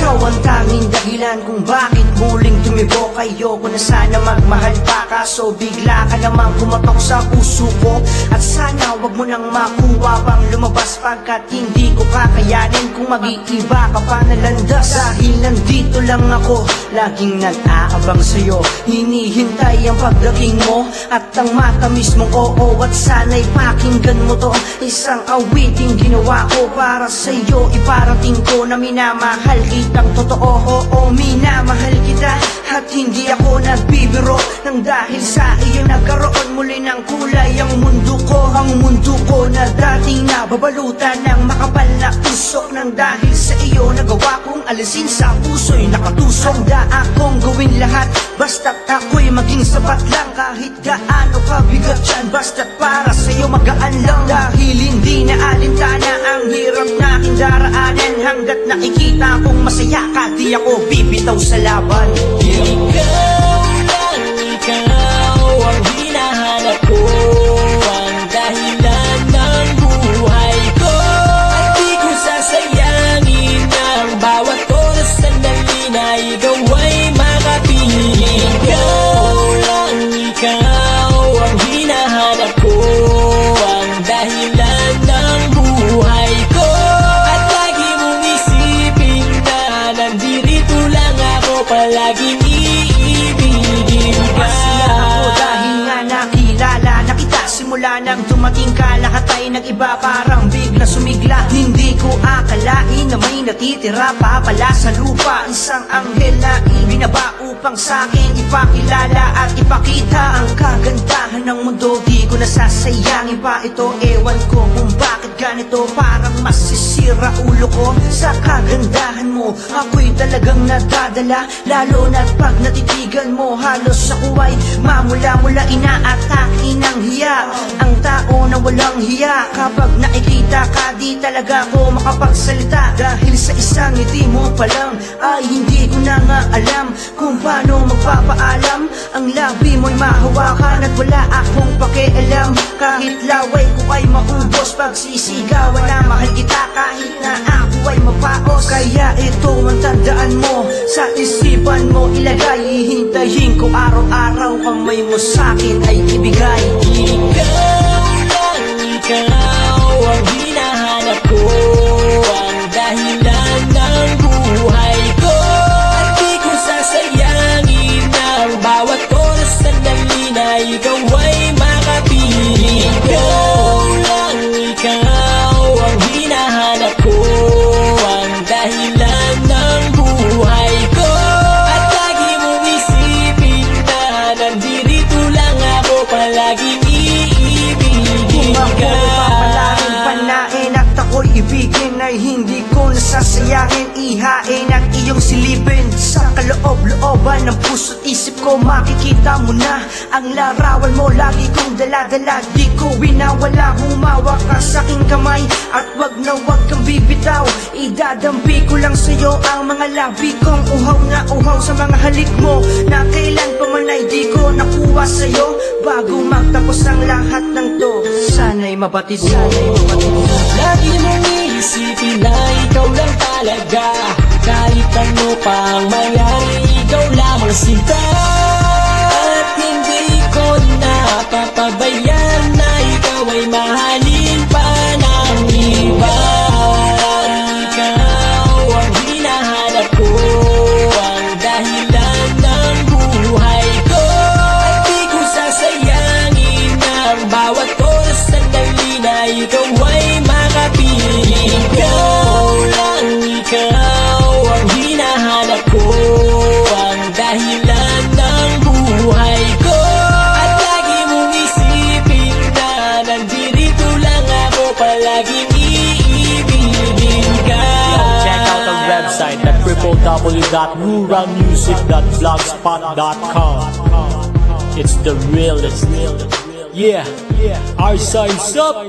Ikaw ang tanging dahilan kung bakit muling tumibo. Ayoko na sana magmahal pa, kaso bigla ka namang kumatok sa puso ko. At sana wag mo nang makuha pang lumabas, pagkat hindi ko kakayanin kung mag-iiba ka pa nalandas. Dahil nandito lang ako, laging nag-aabang sa'yo, hinihintay ang pagdating mo at ang matamis mong oo. At sana'y pakinggan mo to, isang awiting ginawa ko para sa'yo. Iparating ko na minamahal kitang totoo. Oo, minamahal kita at hindi ako nagbibiro, nang dahil sa iyo nagkaroon muli ng kulay ang mundo ko. Ang mundo ko na dating nababalutan ng makapal na tusok, nang dahil sa iyo nagawa kong alisin sa puso'y nakatusok. Handa akong gawin lahat basta't ako'y maging sapat lang, kahit gaano kabigat yan, basta't para sa'yo magaan lang. Dahil hindi na alintana ang hirap na aking daraanan, hanggat nakikita kong masaya ka di ako bibitaw sa laban. Ikaw ang hinahanap ko, ang dahilan ng buhay ko. At di ko sasayangin ang bawat oras sandali na ikaw ay makapiling ko. Ikaw ang hinahanap ko, ang dahilan ng buhay ko. At lagi mong isipin na nandito lang ako, palaging simula nang dumating ka, lahat ay nag-iba, parang bigla sumigla. Hindi ko akalain na may natitira pa pala sa lupa, isang anghel na ibinaba upang sa'kin ipakilala at ipakita ang kagandahan ng mundo. Di ko nasasayangin pa ito, ewan ko kung bakit ganito, parang masisira ulo ko sa kagandahan mo. Ako'y talagang nadadala, lalo na't pag natitigan mo, halos ako ay mamula-mula, inaatake ng hiya. Ang tao na walang hiya, kapag nakikita ka di talaga ako makapagsalita. Dahil sa isang ngiti mo pa lang ay hindi ko na nga alam kung paano magpapaalam. Ang labi mo'y mahawakan at wala akong pakialam, kahit laway ko ay maubos, pagsisigawan na mahal kita kahit na ako ay mapaos. Kaya ito ang tandaan mo, sa isipan mo ilagay, hihintayin ko araw-araw kamay mo sa'kin ay ibigay. Ikaw ang hinahanap ko, ang dahilan ng buhay ko. At di ko sasayangin ang bawat oras sandali na ikaw ay makapiling ko. Ikaw ang hinahanap ko, ang dahilan ng buhay ko. At lagi mong isipin na nandito lang ako, palaging ibigin ay hindi ko nasasayangin, ihain at iyong silipin. Sa kaloob-looban ng puso't isip ko, makikita mo na ang larawan mo, lagi kong dala-dala. Di ko winawala, humawak ka sa aking kamay at wag na wag kang bibitaw. Idadampi ko lang sa'yo ang mga labi kong uhaw na uhaw sa mga halik mo, na kailan pa man ay di ko nakuha sa'yo. Bago magtapos ang lahat ng to, sana'y mabatid, sana'y mabatid. Lagi mong iisipin na ikaw lang talaga, kahit ano pang mangyari, ikaw lamang sinta. At hindi ko napapabayaan na ikaw ay mahalin pa ng iba. Ikaw ang hinahanap ko, ang dahilan ng buhay ko. At di ko sasayangin ang bawat oras sandali na ikaw ay makapiling ko. Ikaw ang hinahanap ko, ang dahilan ng buhay ko. At lagi mong isipin na nandito lang ako, palaging iibigin ka. Check out the website at www.ruralmusic.blogspot.com. It's the realest. Yeah, our sign's up.